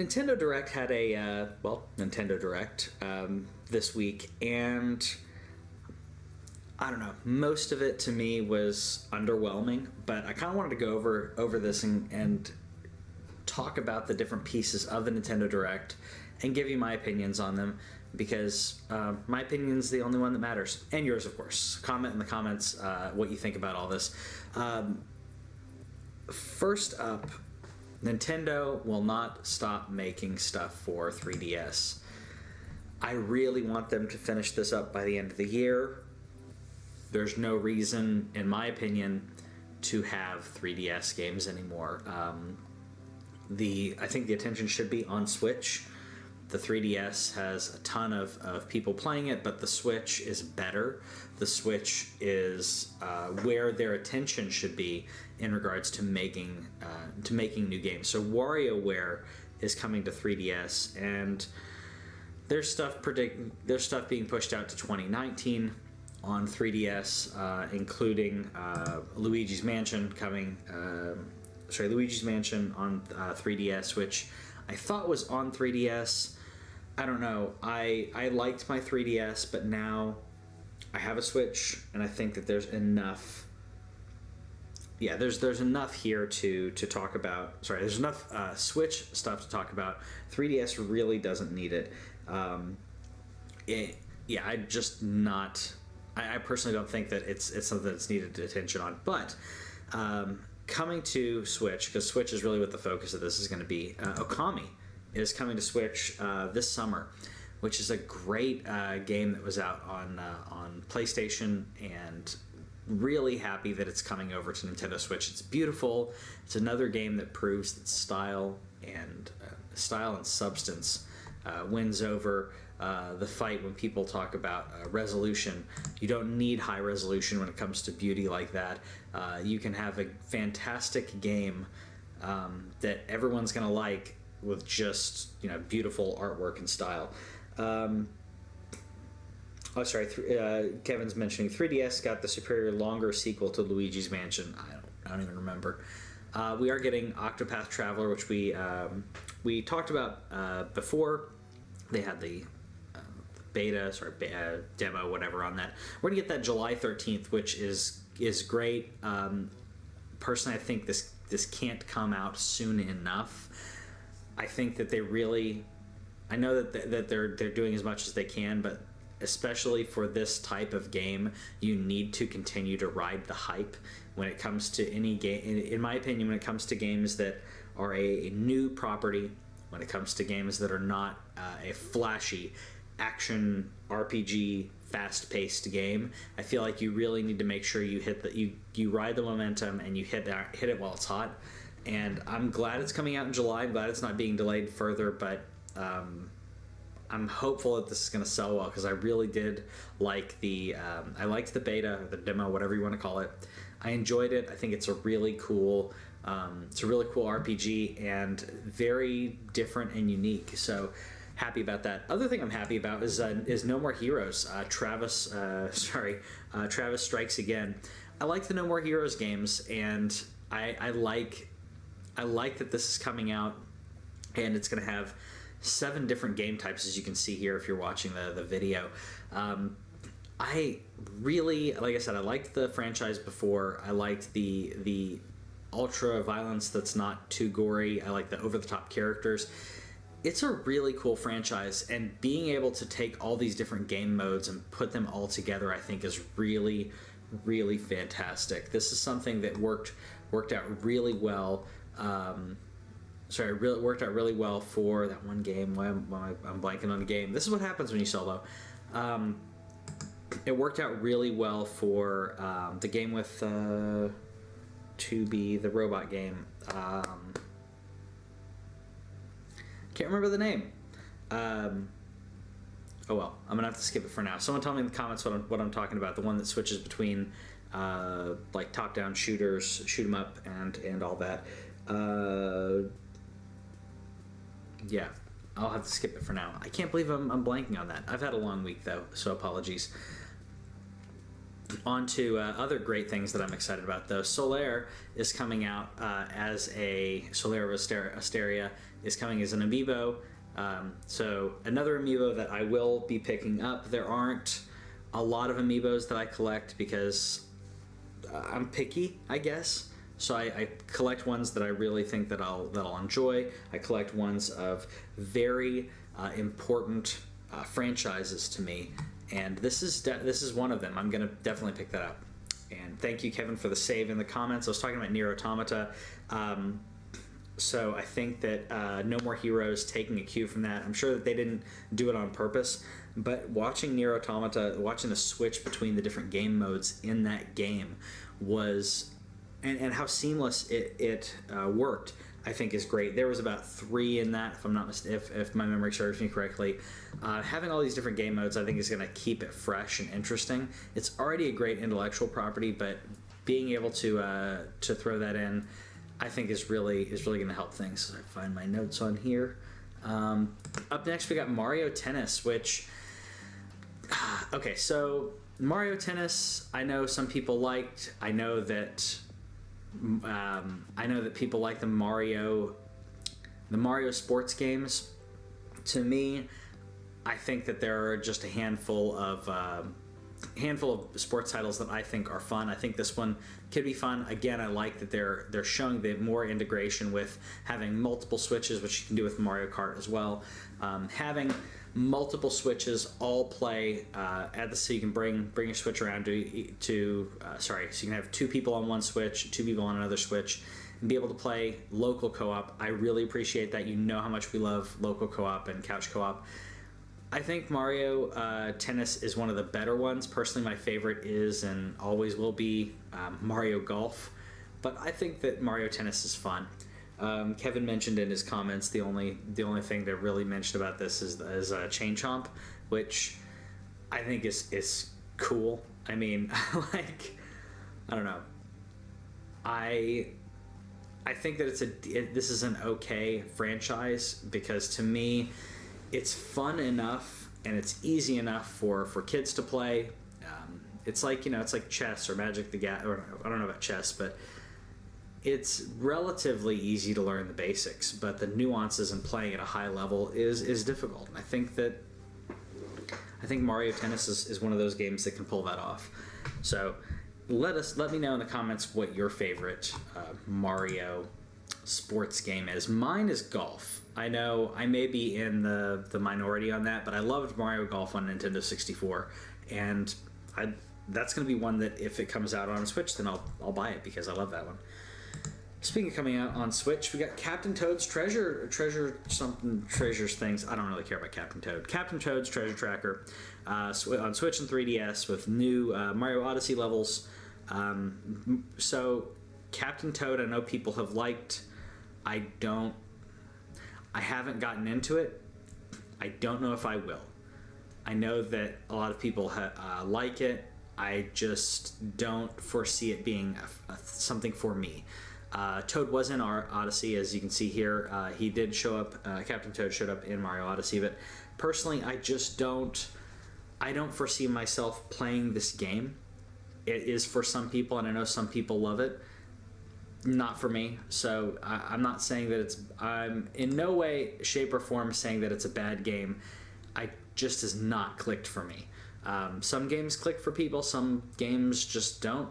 Nintendo Direct had a, Nintendo Direct this week, and I don't know, most of it to me was underwhelming, but I kind of wanted to go over this and talk about the different pieces of the Nintendo Direct and give you my opinions on them, because my opinion is the only one that matters, and yours, of course. Comment in the comments what you think about all this. First up, Nintendo will not stop making stuff for 3DS. I really want them to finish this up by the end of the year. There's no reason, in my opinion, to have 3DS games anymore. I think the attention should be on Switch. The 3DS has a ton of people playing it, but the Switch is better. The Switch is where their attention should be in regards to making new games. So WarioWare is coming to 3DS, and there's stuff being pushed out to 2019 on 3DS, including Luigi's Mansion coming. Luigi's Mansion on 3DS, which I thought was on 3DS. I don't know. I liked my 3DS, but now I have a Switch, and I think that there's enough. Yeah, there's enough here to talk about. Sorry, there's enough Switch stuff to talk about. 3DS really doesn't need it. I personally don't think that it's something that's needed attention on. But coming to Switch, because Switch is really what the focus of this is going to be. Okami is coming to Switch this summer, which is a great game that was out on PlayStation, and really happy that it's coming over to Nintendo Switch. It's beautiful. It's another game that proves that style and substance wins over the fight when people talk about resolution. You don't need high resolution when it comes to beauty like that. You can have a fantastic game that everyone's going to like with just beautiful artwork and style. Kevin's mentioning 3DS got the superior longer sequel to Luigi's Mansion. I don't even remember. We are getting Octopath Traveler, which we talked about before. They had the beta, demo, whatever on that. We're gonna get that July 13th, which is great. Personally, I think this can't come out soon enough. I think that they really, I know that they're doing as much as they can, but especially for this type of game, you need to continue to ride the hype when it comes to any game. In my opinion, when it comes to games that are a new property, when it comes to games that are not a flashy action RPG fast-paced game, I feel like you really need to make sure you hit you ride the momentum and you hit it while it's hot. And I'm glad it's coming out in July. I'm glad it's not being delayed further, but I'm hopeful that this is going to sell well, because I really did like I liked the beta, or the demo, whatever you want to call it. I enjoyed it. I think it's a really cool RPG and very different and unique. So happy about that. Other thing I'm happy about is No More Heroes. Travis Strikes Again. I like the No More Heroes games, and I like that this is coming out, and it's going to have 7 different game types, as you can see here if you're watching the video. I really, like I said, I liked the franchise before. I liked the ultra violence that's not too gory. I like the over-the-top characters. It's a really cool franchise, and being able to take all these different game modes and put them all together, I think, is really, really fantastic. This is something that worked out really well. Worked out really well for that one game. Why I'm blanking on the game. This is what happens when you solo. It worked out really well for the game with 2B, the robot game. Can't remember the name. Oh well, I'm gonna have to skip it for now. Someone tell me in the comments what I'm talking about. The one that switches between like top-down shooters, shoot 'em up, and all that. Yeah, I'll have to skip it for now. I can't believe I'm blanking on that. I've had a long week though, so apologies. On to other great things that I'm excited about, though. Solaire is coming out as a Solaire Asteria is coming as an amiibo. So another amiibo that I will be picking up. There aren't a lot of amiibos that I collect because I'm picky, I guess. So I collect ones that I really think that I'll enjoy. I collect ones of very important franchises to me, and this is one of them. I'm gonna definitely pick that up. And thank you, Kevin, for the save in the comments. I was talking about Nier Automata. So I think that No More Heroes taking a cue from that. I'm sure that they didn't do it on purpose, but watching Nier Automata, watching the switch between the different game modes in that game was, and how seamless it worked, I think is great. There was about 3 in that, if I'm not if my memory serves me correctly. Having all these different game modes, I think, is going to keep it fresh and interesting. It's already a great intellectual property, but being able to throw that in, I think is really going to help things. I find my notes on here. Up next, we got Mario Tennis, which okay, so Mario Tennis, I know some people liked. I know that people like the Mario sports games. To me, I think that there are just a handful of sports titles that I think are fun. I think this one could be fun. Again, I like that they're showing the more integration with having multiple switches, which you can do with Mario Kart as well. Having multiple switches all play so you can bring your switch around so you can have 2 people on one switch, 2 people on another switch, and be able to play local co-op. I really appreciate that. You know how much we love local co-op and couch co-op. I think Mario Tennis is one of the better ones. Personally, my favorite is and always will be Mario Golf, but I think that Mario Tennis is fun. Kevin mentioned in his comments the only thing that really mentioned about this is Chain Chomp, which I think is cool. I mean, like, I don't know. I think that this is an okay franchise because to me, it's fun enough and it's easy enough for kids to play. It's like chess or Magic the Gathering. I don't know about chess, but it's relatively easy to learn the basics, but the nuances in playing at a high level is difficult. And I think Mario Tennis is one of those games that can pull that off. So let me know in the comments what your favorite Mario sports game is. Mine is golf. I know I may be in the minority on that, but I loved Mario Golf on Nintendo 64, and that's going to be one that if it comes out on Switch, then I'll buy it because I love that one. Speaking of coming out on Switch, we got Captain Toad's Treasures things. I don't really care about Captain Toad. Captain Toad's Treasure Tracker on Switch and 3DS with new Mario Odyssey levels. So Captain Toad, I know people have liked. I haven't gotten into it. I don't know if I will. I know that a lot of people like it. I just don't foresee it being something for me. Toad was in our Odyssey, as you can see here. He did show up. Captain Toad showed up in Mario Odyssey, but personally, I don't foresee myself playing this game. It is for some people, and I know some people love it. Not for me. So I'm not saying that I'm in no way, shape, or form saying that it's a bad game. I just has not clicked for me. Some games click for people. Some games just don't.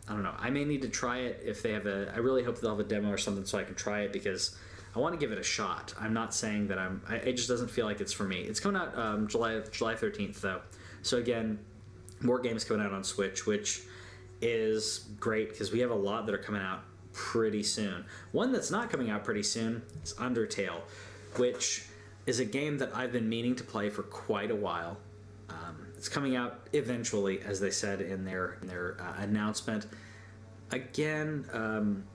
I don't know. I may need to try it if they have I really hope they'll have a demo or something so I can try it because I want to give it a shot. I'm not saying that it just doesn't feel like it's for me. It's coming out July 13th though. So again, more games coming out on Switch, which is great because we have a lot that are coming out pretty soon. One that's not coming out pretty soon is Undertale, which is a game that I've been meaning to play for quite a while. It's coming out eventually, as they said in their announcement. Again,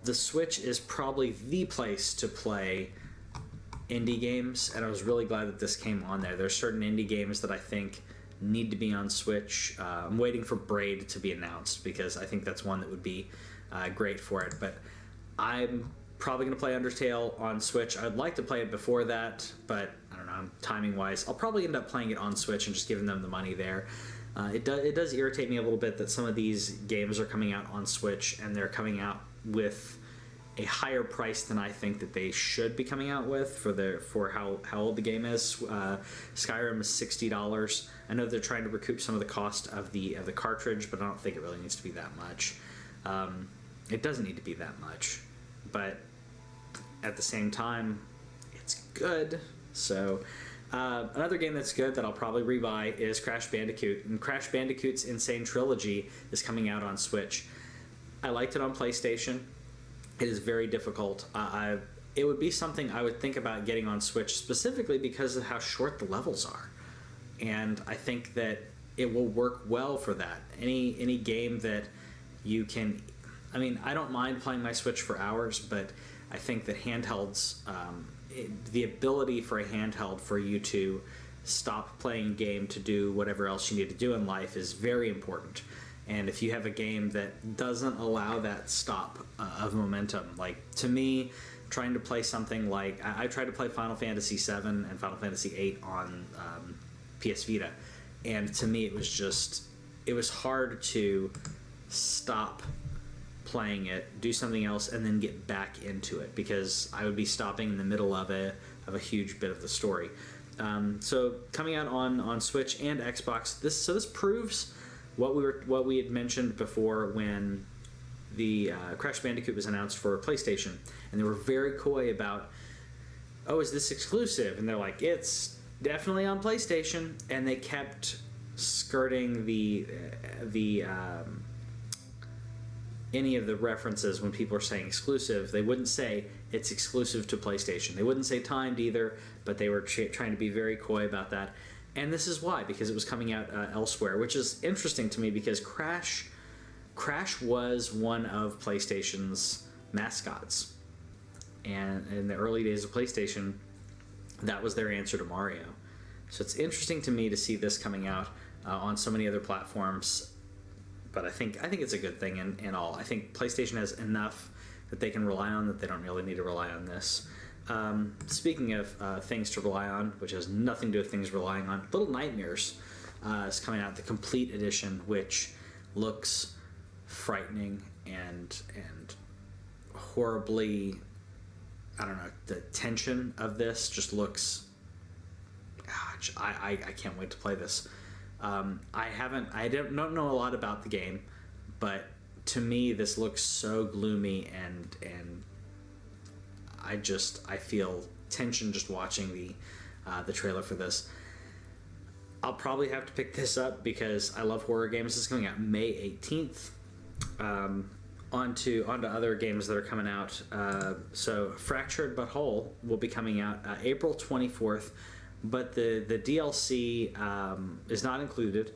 the Switch is probably the place to play indie games, and I was really glad that this came on there. There's certain indie games that I think need to be on Switch. I'm waiting for Braid to be announced because I think that's one that would be great for it. But I'm probably going to play Undertale on Switch. I'd like to play it before that, but I don't know, timing wise, I'll probably end up playing it on Switch and just giving them the money there. It does irritate me a little bit that some of these games are coming out on Switch and they're coming out with a higher price than I think that they should be coming out with for how old the game is. Skyrim is $60. I know they're trying to recoup some of the cost of the cartridge, but I don't think it really needs to be that much. It doesn't need to be that much, but at the same time, it's good. So another game that's good that I'll probably rebuy is Crash Bandicoot, and Crash Bandicoot's Insane Trilogy is coming out on Switch. I liked it on PlayStation. It is very difficult. It would be something I would think about getting on Switch specifically because of how short the levels are, and I think that it will work well for that. Any game that you can, I mean, I don't mind playing my Switch for hours, but I think that handhelds, the ability for a handheld for you to stop playing a game to do whatever else you need to do in life is very important. And if you have a game that doesn't allow that stop of momentum, like to me, trying to play something like, I tried to play Final Fantasy VII and Final Fantasy VIII on PS Vita, and to me it was hard to stop playing it, do something else, and then get back into it because I would be stopping in the middle of a huge bit of the story. So coming out on Switch and Xbox, this proves what we had mentioned before when the Crash Bandicoot was announced for PlayStation, and they were very coy about, oh, is this exclusive? And they're like, it's definitely on PlayStation, and they kept skirting the any of the references when people are saying exclusive. They wouldn't say it's exclusive to PlayStation. They wouldn't say timed either, but they were trying to be very coy about that. And this is why, because it was coming out elsewhere, which is interesting to me because Crash was one of PlayStation's mascots. And in the early days of PlayStation, that was their answer to Mario. So it's interesting to me to see this coming out on so many other platforms. But I think it's a good thing in all. I think PlayStation has enough that they can rely on that they don't really need to rely on this. Speaking of things to rely on, which has nothing to do with things relying on, Little Nightmares is coming out, the complete edition, which looks frightening and horribly, I don't know, the tension of this just looks, I can't wait to play this. I don't know a lot about the game, but to me this looks so gloomy and I feel tension just watching the trailer for this. I'll probably have to pick this up because I love horror games. This is coming out May 18th. Onto other games that are coming out. So Fractured But Whole will be coming out April 24th, but the DLC is not included.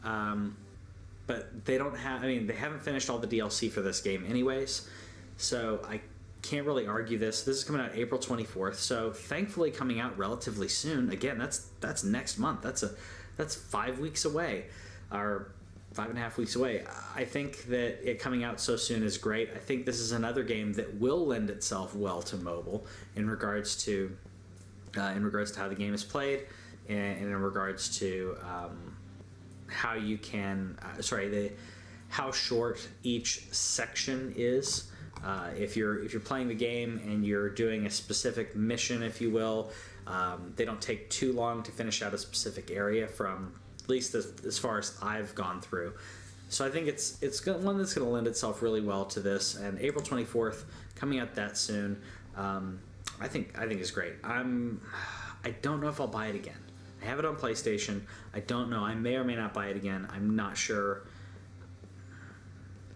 But they don't have. I mean, they haven't finished all the DLC for this game, anyways. So I can't really argue this. This is coming out April 24th. So thankfully, coming out relatively soon. Again, that's next month. That's 5 weeks away, or 5.5 weeks away. I think that it coming out so soon is great. I think this is another game that will lend itself well to mobile in regards to how the game is played, and in regards to how you can how short each section is. If you're playing the game and you're doing a specific mission, if you will, they don't take too long to finish out a specific area, from at least as far as I've gone through. So I think it's one that's going to lend itself really well to this. And April 24th, coming out that soon, I think is great. I don't know if I'll buy it again. I have it on PlayStation. I don't know. I may or may not buy it again. I'm not sure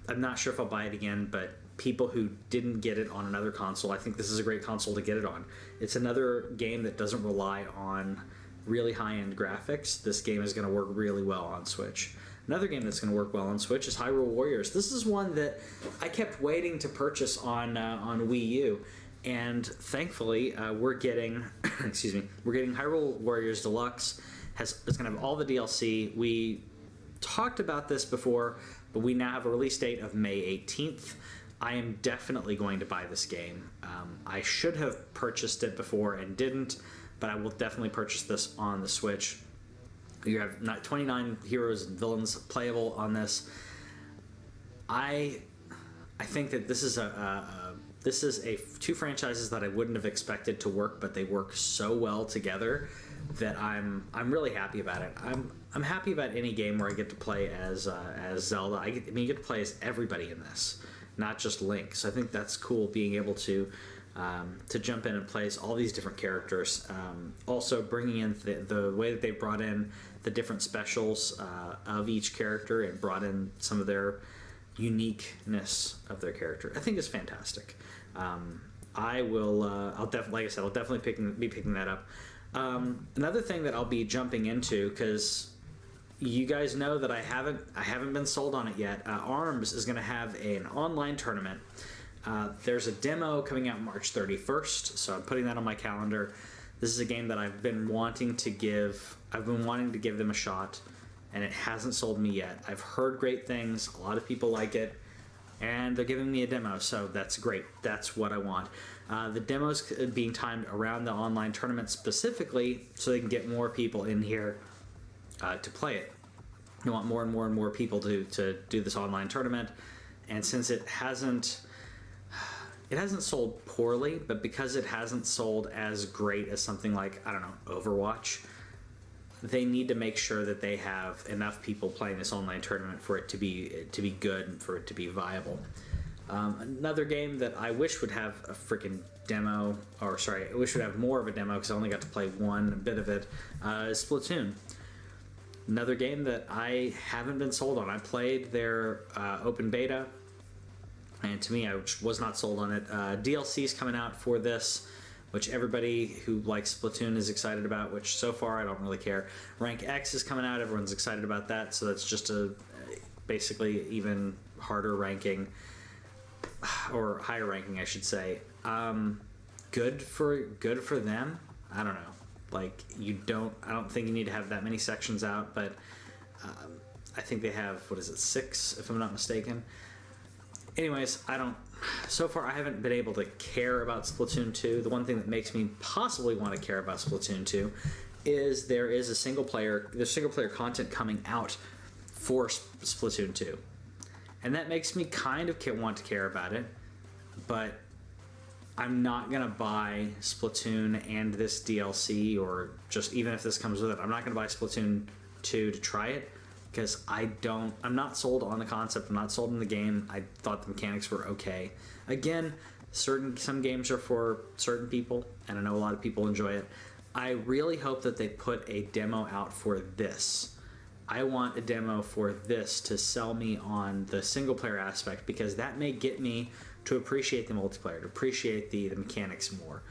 if I'll buy it again, but people who didn't get it on another console, I think this is a great console to get it on. It's another game that doesn't rely on really high-end graphics. This game is going to work really well on Switch. Another game that's going to work well on Switch is Hyrule Warriors. This is one that I kept waiting to purchase on Wii U, and thankfully we're getting we're getting Hyrule Warriors Deluxe. It's going to have all the DLC. We talked about this before, but we now have a release date of May 18th. I am definitely going to buy this game. I should have purchased it before and didn't, but I will definitely purchase this on the Switch. You have 29 heroes and villains playable on this. I think that this is two franchises that I wouldn't have expected to work, but they work so well together that I'm really happy about it. I'm happy about any game where I get to play as Zelda. I mean, you get to play as everybody in this, not just Link. So I think that's cool, being able to jump in and play as all these different characters. Also bringing in the way that they brought in the different specials of each character and brought in some of their uniqueness of their character, I think is fantastic. I'll definitely be picking that up. Another thing that I'll be jumping into, because you guys know that I haven't been sold on it yet. ARMS is going to have an online tournament. There's a demo coming out March 31st, so I'm putting that on my calendar. This is a game that I've been wanting to give them a shot, and it hasn't sold me yet. I've heard great things. A lot of people like it, and they're giving me a demo, so that's great. That's what I want. The demo's being timed around the online tournament specifically so they can get more people in here to play it. I want more and more and more people to do this online tournament, and since it hasn't sold poorly, but because it hasn't sold as great as something like, I don't know, Overwatch, they need to make sure that they have enough people playing this online tournament for it to be good and for it to be viable. Another game that I wish would have a freaking demo, I wish would have more of a demo because I only got to play one bit of it, is Splatoon. Another game that I haven't been sold on. I played their open beta, and to me, I was not sold on it. DLC is coming out for this, which everybody who likes Splatoon is excited about, which so far I don't really care. Rank X is coming out. Everyone's excited about that, so that's just a basically even harder ranking, or higher ranking, I should say. Good for them. I don't know. Like, I don't think you need to have that many sections out, but I think they have, 6, if I'm not mistaken. Anyways, so far I haven't been able to care about Splatoon 2. The one thing that makes me possibly want to care about Splatoon 2 is there's single player content coming out for Splatoon 2. And that makes me kind of want to care about it, but I'm not going to buy Splatoon and this DLC, or just even if this comes with it, I'm not going to buy Splatoon 2 to try it, because I'm not sold on the concept. I'm not sold on the game. I thought the mechanics were okay. Again, some games are for certain people, and I know a lot of people enjoy it. I really hope that they put a demo out for this. I want a demo for this to sell me on the single player aspect, because that may get me to appreciate the multiplayer, to appreciate the mechanics more.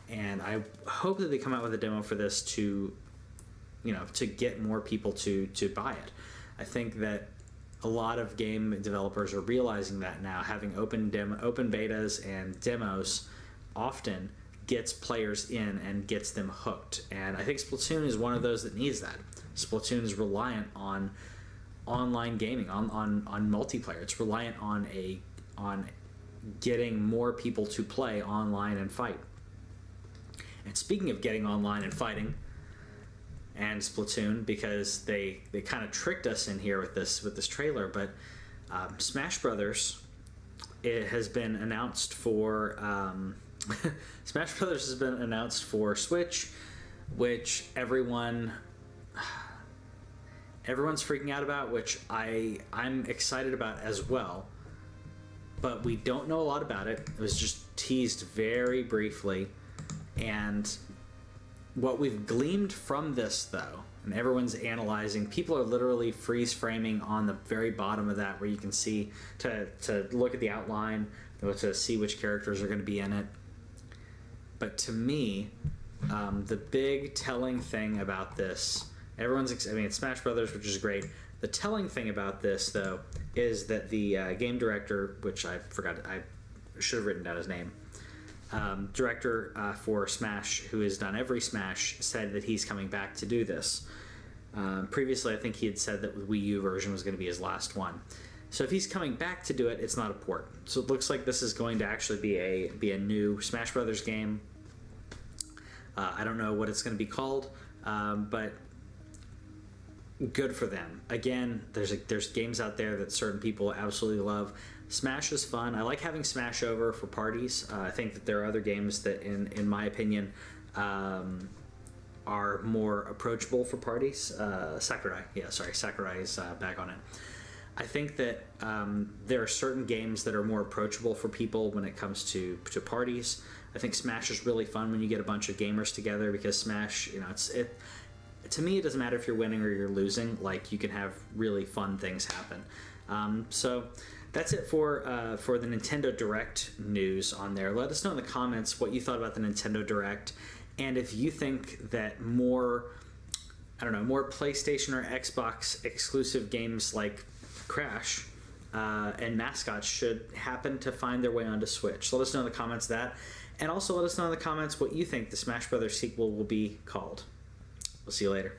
And I hope that they come out with a demo for this to get more people to buy it. I think that a lot of game developers are realizing that now. Having open betas and demos often gets players in and gets them hooked. And I think Splatoon is one of those that needs that. Splatoon is reliant on online gaming, on multiplayer. It's reliant on getting more people to play online and fight. And speaking of getting online and fighting, and Splatoon, because they kind of tricked us in here with this trailer, but Smash Brothers, it has been announced for Smash Brothers has been announced for Switch, which everyone's freaking out about, which I'm excited about as well. But we don't know a lot about it. It was just teased very briefly, and what we've gleaned from this, though, and everyone's analyzing, people are literally freeze framing on the very bottom of that, where you can see to look at the outline, to see which characters are going to be in it. But to me, the big telling thing about this, it's Smash Brothers, which is great. The telling thing about this, though, is that the game director, which I forgot, I should have written down his name, director for Smash, who has done every Smash, said that he's coming back to do this. Previously, I think he had said that the Wii U version was going to be his last one. So if he's coming back to do it, it's not a port. So it looks like this is going to actually be a new Smash Brothers game. I don't know what it's going to be called, but good for them. Again, there's games out there that certain people absolutely love. Smash is fun. I like having Smash over for parties. I think that there are other games that, in my opinion, are more approachable for parties. Sakurai, Sakurai is back on it. I think that there are certain games that are more approachable for people when it comes to parties. I think Smash is really fun when you get a bunch of gamers together, because Smash, to me, it doesn't matter if you're winning or you're losing. Like, you can have really fun things happen. So that's it for the Nintendo Direct news on there. Let us know in the comments what you thought about the Nintendo Direct, and if you think that more PlayStation or Xbox exclusive games like Crash and Mascots should happen to find their way onto Switch. Let us know in the comments that, and also let us know in the comments what you think the Smash Brothers sequel will be called. We'll see you later.